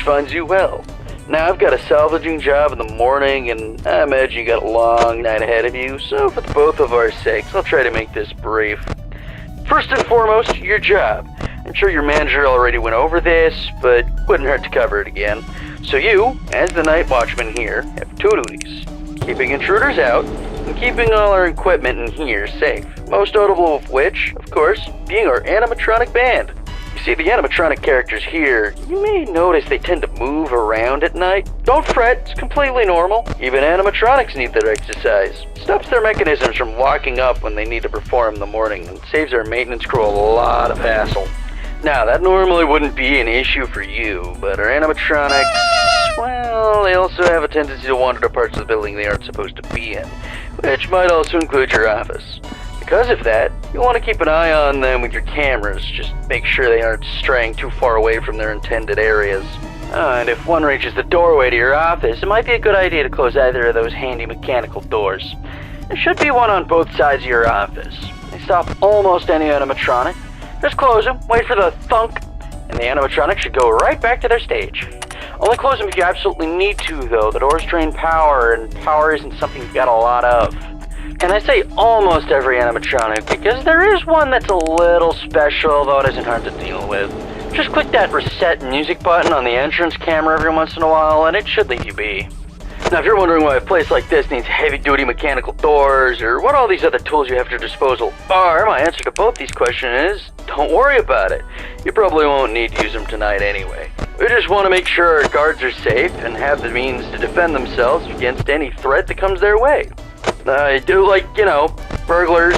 which finds you well. Now, I've got a salvaging job in the morning, and I imagine you got a long night ahead of you, so for the both of our sakes, I'll try to make this brief. First and foremost, your job. I'm sure your manager already went over this, but wouldn't hurt to cover it again. So you, as the night watchman here, have two duties. Keeping intruders out, and keeping all our equipment in here safe. Most notable of which, of course, being our animatronic band. You see, the animatronic characters here, you may notice they tend to move around at night. Don't fret, it's completely normal. Even animatronics need their exercise. Stops their mechanisms from locking up when they need to perform in the morning, and saves our maintenance crew a lot of hassle. Now, that normally wouldn't be an issue for you, but our animatronics, well, they also have a tendency to wander to parts of the building they aren't supposed to be in, which might also include your office. Because of that, you'll want to keep an eye on them with your cameras, just make sure they aren't straying too far away from their intended areas. And if one reaches the doorway to your office, it might be a good idea to close either of those handy mechanical doors. There should be one on both sides of your office. They stop almost any animatronic. Just close them, wait for the thunk, and the animatronic should go right back to their stage. Only close them if you absolutely need to, though. The doors drain power, and power isn't something you've got a lot of. And I say almost every animatronic because there is one that's a little special, though it isn't hard to deal with. Just click that reset music button on the entrance camera every once in a while, and it should leave you be. Now, if you're wondering why a place like this needs heavy-duty mechanical doors, or what all these other tools you have at your disposal are, my answer to both these questions is, don't worry about it. You probably won't need to use them tonight anyway. We just want to make sure our guards are safe and have the means to defend themselves against any threat that comes their way. I do burglars,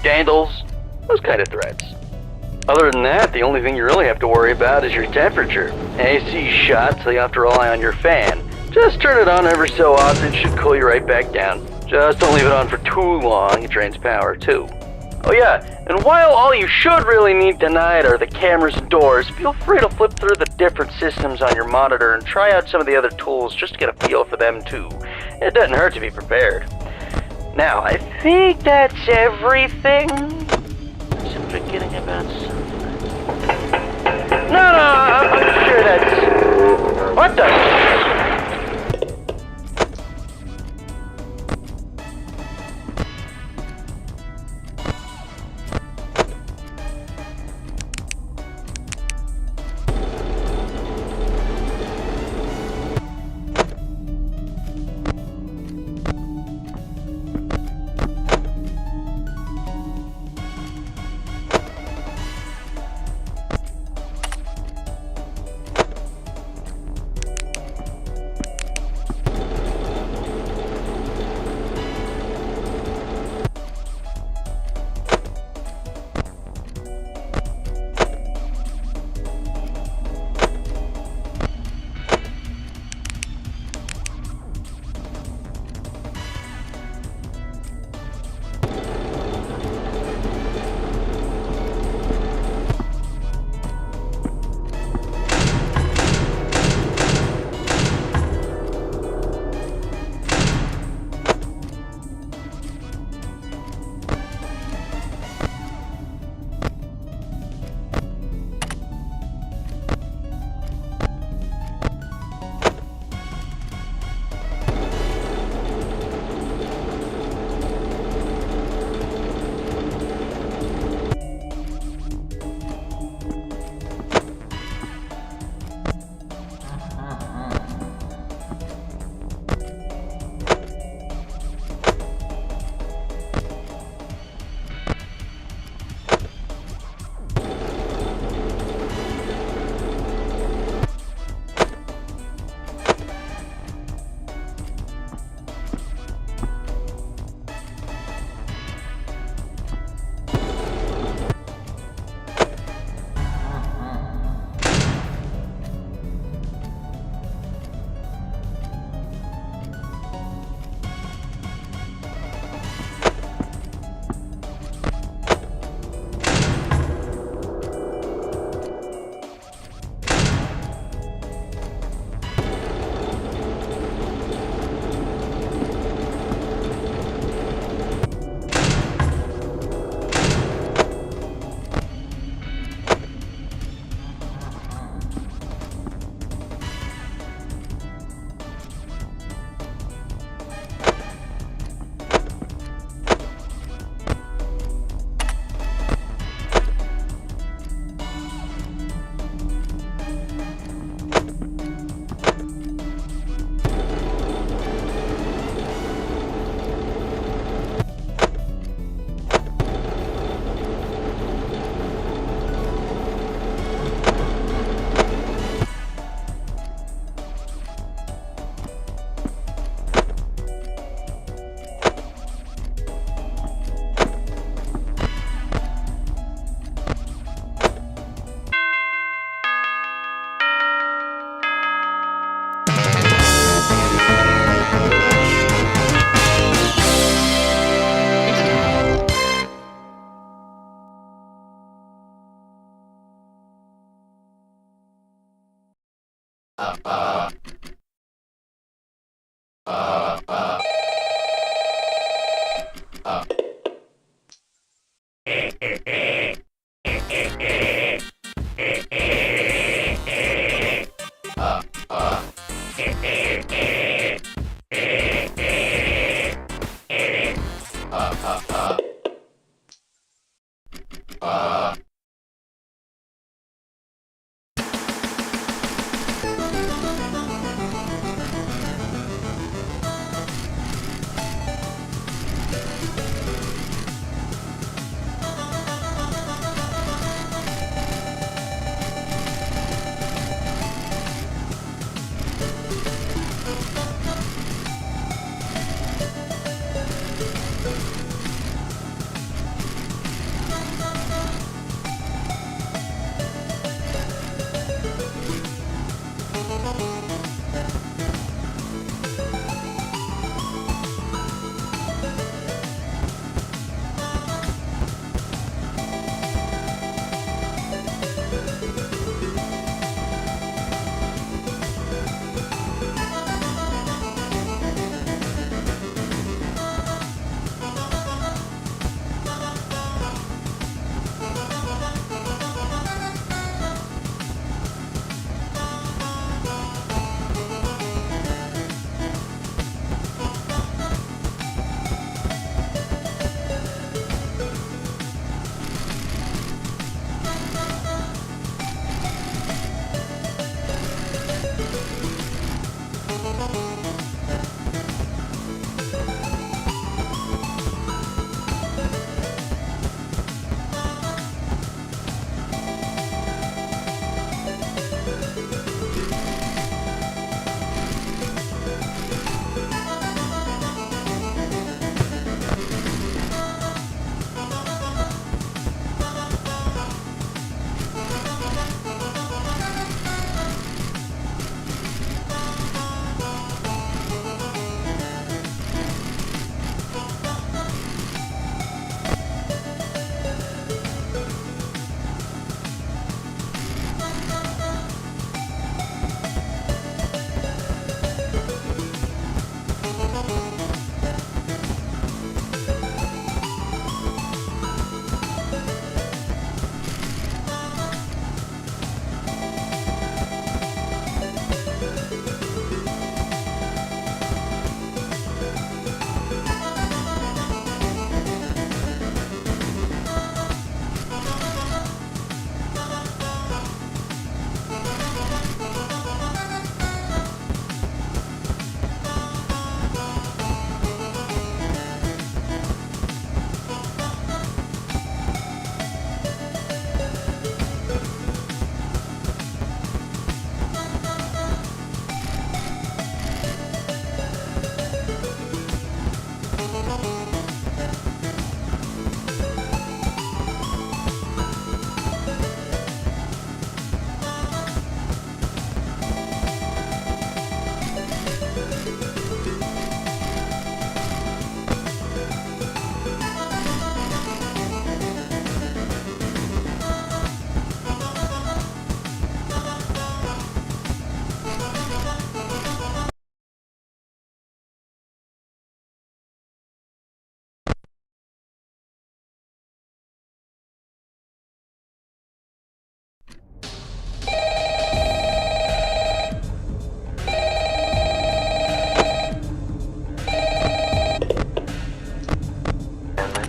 vandals, those kind of threats. Other than that, the only thing you really have to worry about is your temperature. AC shot, so you have to rely on your fan. Just turn it on every so often, it should cool you right back down. Just don't leave it on for too long, it drains power too. Oh yeah, and while all you should really need tonight are the cameras and doors, feel free to flip through the different systems on your monitor and try out some of the other tools just to get a feel for them too. It doesn't hurt to be prepared. Now, I think that's everything. I'm forgetting about something. No, I'm sure that's... What the...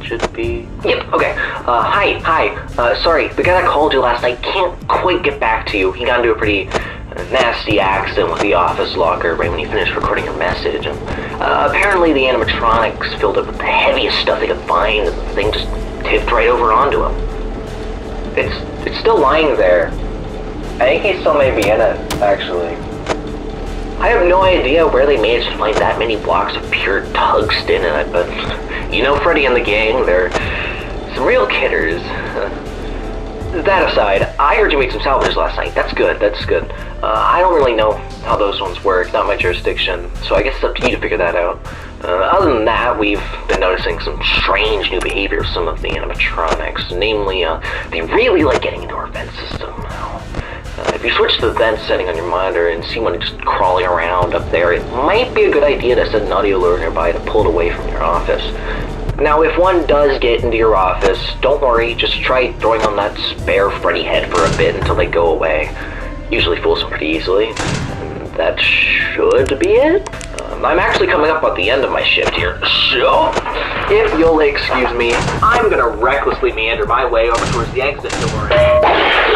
should be... Yep, okay. Hi. Sorry, the guy that called you last night can't quite get back to you. He got into a pretty nasty accident with the office locker right when you finished recording your message. And apparently the animatronics filled up with the heaviest stuff they could find, and the thing just tipped right over onto him. It's still lying there. I think he still may be in it, actually. I have no idea where they managed to find that many blocks of pure tungsten in it, but you know Freddy and the gang, they're some real kidders. That aside, I heard you make some salvage last night. That's good. I don't really know how those ones work, not my jurisdiction, so I guess it's up to you to figure that out. Other than that, we've been noticing some strange new behavior of some of the animatronics, namely, they really like getting into our vent system. If you switch to the vent setting on your monitor and see one just crawling around up there, it might be a good idea to set an audio alert nearby to pull it away from your office. Now, if one does get into your office, don't worry, just try throwing on that spare Freddy head for a bit until they go away. Usually fools them pretty easily. That should be it. I'm actually coming up at the end of my shift here, so if you'll excuse me, I'm gonna recklessly meander my way over towards the exit door.